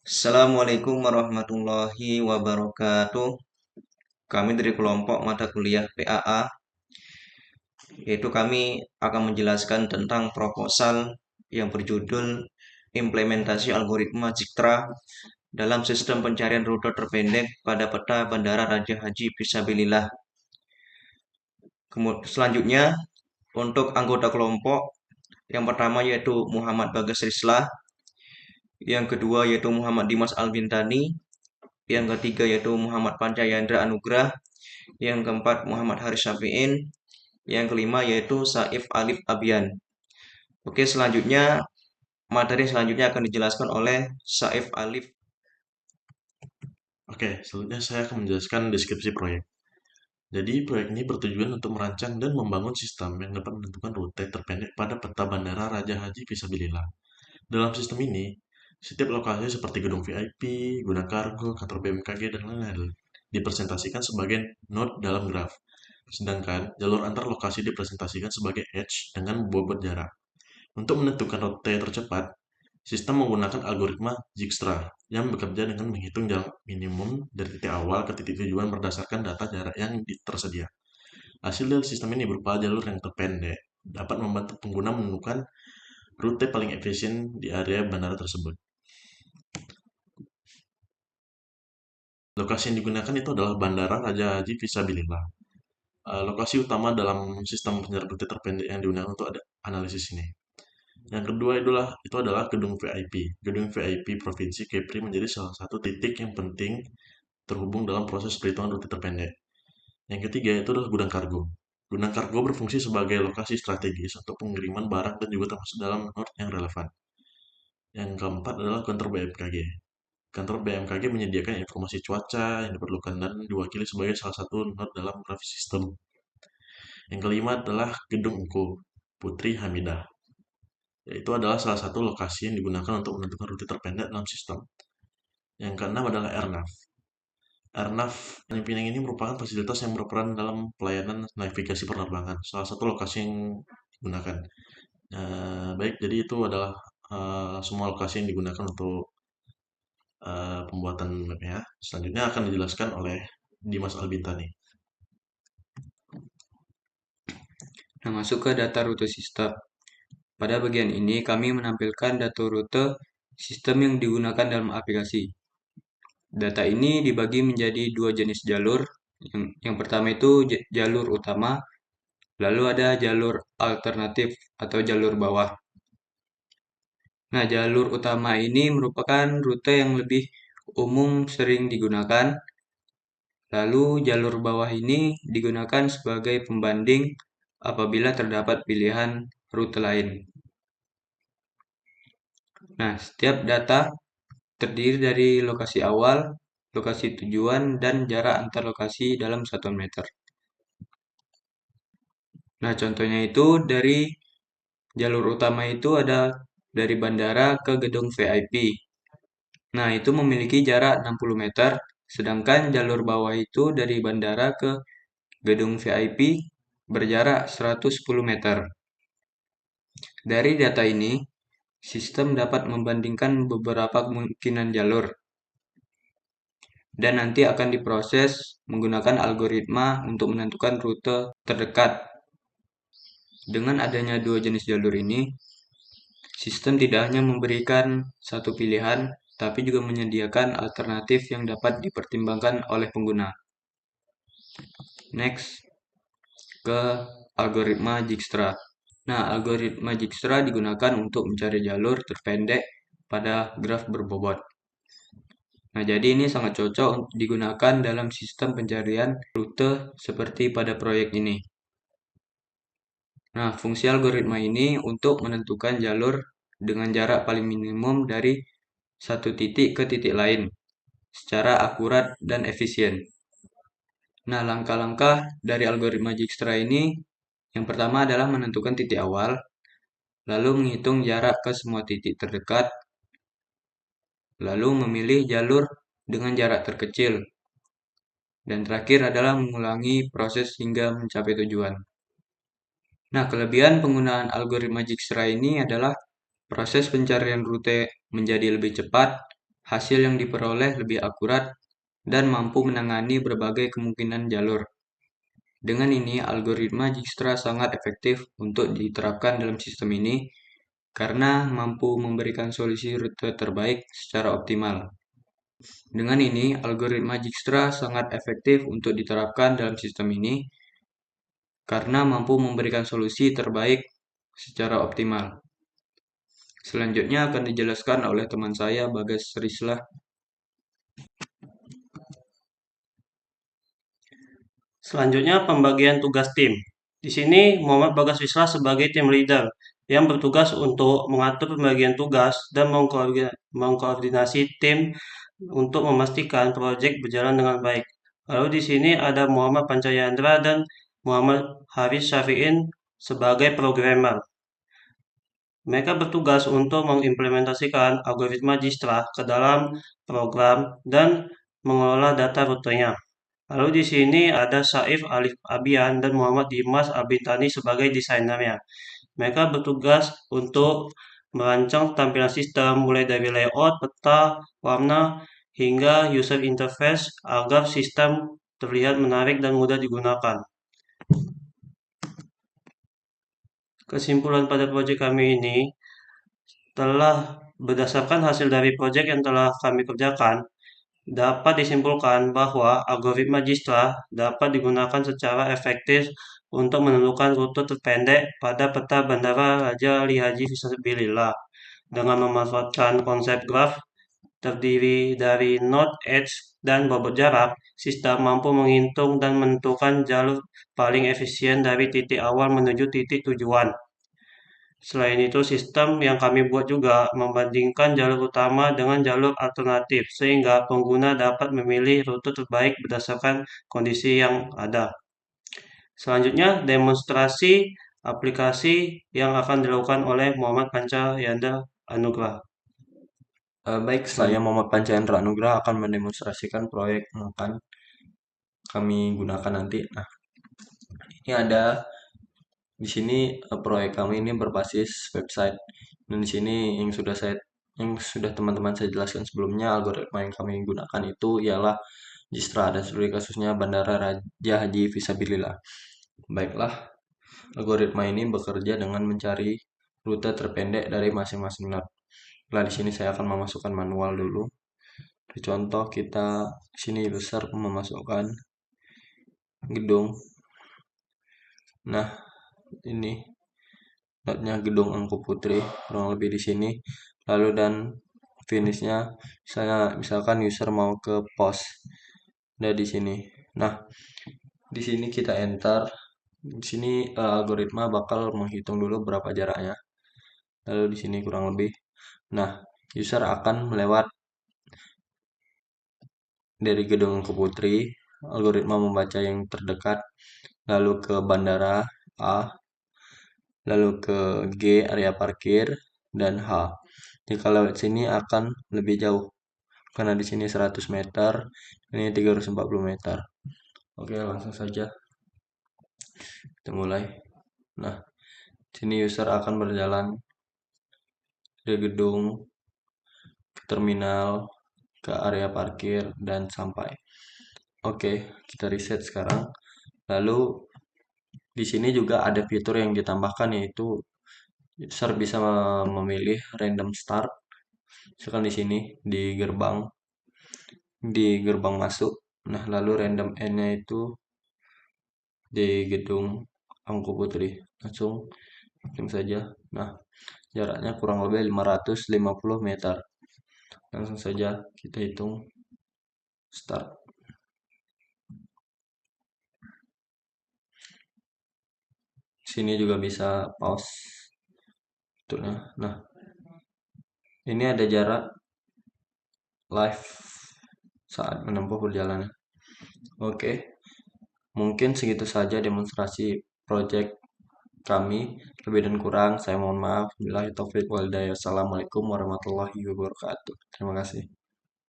Assalamualaikum warahmatullahi wabarakatuh. Kami dari kelompok mata kuliah PAA, yaitu kami akan menjelaskan tentang proposal yang berjudul Implementasi Algoritma Jiktra dalam Sistem Pencarian Rute Terpendek pada Peta Bandara Raja Haji Fisabilillah. Selanjutnya, untuk anggota kelompok, yang pertama yaitu Muhammad Bagas Rislah, yang kedua yaitu Muhammad Dimas Albintani, yang ketiga yaitu Muhammad Pancayandra Anugrah, yang keempat Muhammad Haris Syafiin, yang kelima yaitu Saif Alif Abian. Oke, selanjutnya materi selanjutnya akan dijelaskan oleh Saif Alif. Oke, selanjutnya saya akan menjelaskan deskripsi proyek. Jadi, proyek ini bertujuan untuk merancang dan membangun sistem yang dapat menentukan rute terpendek pada peta bandara Raja Haji Fisabilillah. Dalam sistem ini, setiap lokasi seperti gedung VIP, gudang kargo, kantor BMKG, dan lain-lain dipresentasikan sebagai node dalam graf. Sedangkan jalur antar lokasi dipresentasikan sebagai edge dengan bobot jarak. Untuk menentukan rute tercepat, sistem menggunakan algoritma Dijkstra yang bekerja dengan menghitung jarak minimum dari titik awal ke titik tujuan berdasarkan data jarak yang tersedia. Hasil dari sistem ini berupa jalur yang terpendek, dapat membantu pengguna menemukan rute paling efisien di area bandara tersebut. Lokasi yang digunakan itu adalah Bandara Raja Haji Fisabilillah. Lokasi utama dalam sistem pencarian rute terpendek yang digunakan untuk analisis ini. Yang kedua itu adalah gedung VIP. Gedung VIP Provinsi Kepri menjadi salah satu titik yang penting terhubung dalam proses perhitungan rute terpendek. Yang ketiga itu adalah gudang kargo. Gudang kargo berfungsi sebagai lokasi strategis untuk pengiriman barang dan juga termasuk dalam node yang relevan. Yang keempat adalah kantor BMKG. Kantor BMKG menyediakan informasi cuaca yang diperlukan dan diwakili sebagai salah satu node dalam grafis sistem. Yang kelima adalah Gedung Engko Putri Hamidah, yaitu adalah salah satu lokasi yang digunakan untuk menentukan rute terpendek dalam sistem. Yang keenam adalah Airnav. Airnav Pinang ini merupakan fasilitas yang berperan dalam pelayanan navigasi penerbangan, salah satu lokasi yang digunakan. Baik, jadi itu adalah semua lokasi yang digunakan untuk pembuatan mapnya. Selanjutnya akan dijelaskan oleh Dimas Albintani. Nah, masuk ke data rute sistem. Pada bagian ini, kami menampilkan data rute sistem yang digunakan dalam aplikasi. Data ini dibagi menjadi dua jenis jalur. Yang pertama itu jalur utama, lalu ada jalur alternatif atau jalur bawah. Nah, jalur utama ini merupakan rute yang lebih umum sering digunakan. Lalu jalur bawah ini digunakan sebagai pembanding apabila terdapat pilihan rute lain. Nah, setiap data terdiri dari lokasi awal, lokasi tujuan, dan jarak antar lokasi dalam satuan meter. Nah, contohnya itu dari jalur utama itu ada dari bandara ke gedung VIP. Nah, itu memiliki jarak 60 meter, sedangkan jalur bawah itu dari bandara ke gedung VIP berjarak 110 meter. Dari data ini, sistem dapat membandingkan beberapa kemungkinan jalur dan nanti akan diproses menggunakan algoritma untuk menentukan rute terdekat. Dengan adanya dua jenis jalur ini, sistem tidak hanya memberikan satu pilihan, tapi juga menyediakan alternatif yang dapat dipertimbangkan oleh pengguna. Next, ke algoritma Dijkstra. Nah, algoritma Dijkstra digunakan untuk mencari jalur terpendek pada graf berbobot. Nah, jadi ini sangat cocok untuk digunakan dalam sistem pencarian rute seperti pada proyek ini. Nah, fungsi algoritma ini untuk menentukan jalur dengan jarak paling minimum dari satu titik ke titik lain secara akurat dan efisien. Nah, langkah-langkah dari algoritma Dijkstra ini yang pertama adalah menentukan titik awal, lalu menghitung jarak ke semua titik terdekat, lalu memilih jalur dengan jarak terkecil, dan terakhir adalah mengulangi proses hingga mencapai tujuan. Nah, kelebihan penggunaan algoritma Dijkstra ini adalah proses pencarian rute menjadi lebih cepat, hasil yang diperoleh lebih akurat dan mampu menangani berbagai kemungkinan jalur. Dengan ini, algoritma Dijkstra sangat efektif untuk diterapkan dalam sistem ini karena mampu memberikan solusi rute terbaik secara optimal. Dengan ini, algoritma Dijkstra sangat efektif untuk diterapkan dalam sistem ini karena mampu memberikan solusi terbaik secara optimal. Selanjutnya akan dijelaskan oleh teman saya, Bagas Rislah. Selanjutnya pembagian tugas tim. Di sini Muhammad Bagas Wisla sebagai tim leader yang bertugas untuk mengatur pembagian tugas dan mengkoordinasi tim untuk memastikan proyek berjalan dengan baik. Lalu di sini ada Muhammad Pancayandra dan Muhammad Haris Syafi'in sebagai programmer. Mereka bertugas untuk mengimplementasikan algoritma Dijkstra ke dalam program dan mengelola data rutenya. Lalu di sini ada Saif Alif Abian dan Muhammad Dimas Abintani sebagai desainernya. Mereka bertugas untuk merancang tampilan sistem mulai dari layout, peta, warna, hingga user interface agar sistem terlihat menarik dan mudah digunakan. Kesimpulan pada proyek kami ini, telah berdasarkan hasil dari proyek yang telah kami kerjakan, dapat disimpulkan bahwa algoritma Dijkstra dapat digunakan secara efektif untuk menentukan rute terpendek pada peta Bandara Raja Ali Haji Fisabilillah. Dengan memanfaatkan konsep graf terdiri dari node, edge, dan bobot jarak, sistem mampu menghitung dan menentukan jalur paling efisien dari titik awal menuju titik tujuan. Selain itu, sistem yang kami buat juga membandingkan jalur utama dengan jalur alternatif, sehingga pengguna dapat memilih rute terbaik berdasarkan kondisi yang ada. Selanjutnya, demonstrasi aplikasi yang akan dilakukan oleh Muhammad Pancayandra Anugrah. Baik, saya Muhammad Pancayandra Anugrah akan mendemonstrasikan proyek yang akan kami gunakan nanti. Nah, ini ada di sini proyek kami ini berbasis website. Dan di sini yang sudah teman-teman saya jelaskan sebelumnya, algoritma yang kami gunakan itu ialah Dijkstra dan studi kasusnya Bandara Raja Haji Fisabilillah. Baiklah, algoritma ini bekerja dengan mencari rute terpendek dari masing-masing node. Nah, di sini saya akan memasukkan manual dulu. Contoh kita sini user memasukkan gedung. Nah, ini node-nya gedung Angku Putri kurang lebih di sini. Lalu dan finishnya saya misalkan user mau ke pos. Nah, di sini. Nah, di sini kita enter. Di sini algoritma bakal menghitung dulu berapa jaraknya. Lalu di sini kurang lebih. Nah, user akan melewat dari gedung ke Putri, algoritma membaca yang terdekat, lalu ke bandara A, lalu ke G area parkir, dan H. Jika lewat sini akan lebih jauh, karena di sini 100 meter, ini 340 meter. Oke, langsung saja kita mulai. Nah, sini user akan berjalan dari gedung ke terminal, ke area parkir, dan sampai. Oke, kita reset sekarang. Lalu di sini juga ada fitur yang ditambahkan, yaitu user bisa memilih random start. Misalkan di sini di gerbang masuk. Nah, lalu random end-nya itu di gedung Angku Putri. Langsung saja. Nah, jaraknya kurang lebih 550 meter. Langsung saja kita hitung start. Sini juga bisa pause. Nah, ini ada jarak live saat menempuh perjalanan. Oke, mungkin segitu saja demonstrasi project kami. Lebih dan kurang saya mohon maaf. Billahi taufiq wal hidayah. Assalamualaikum warahmatullahi wabarakatuh. Terima kasih.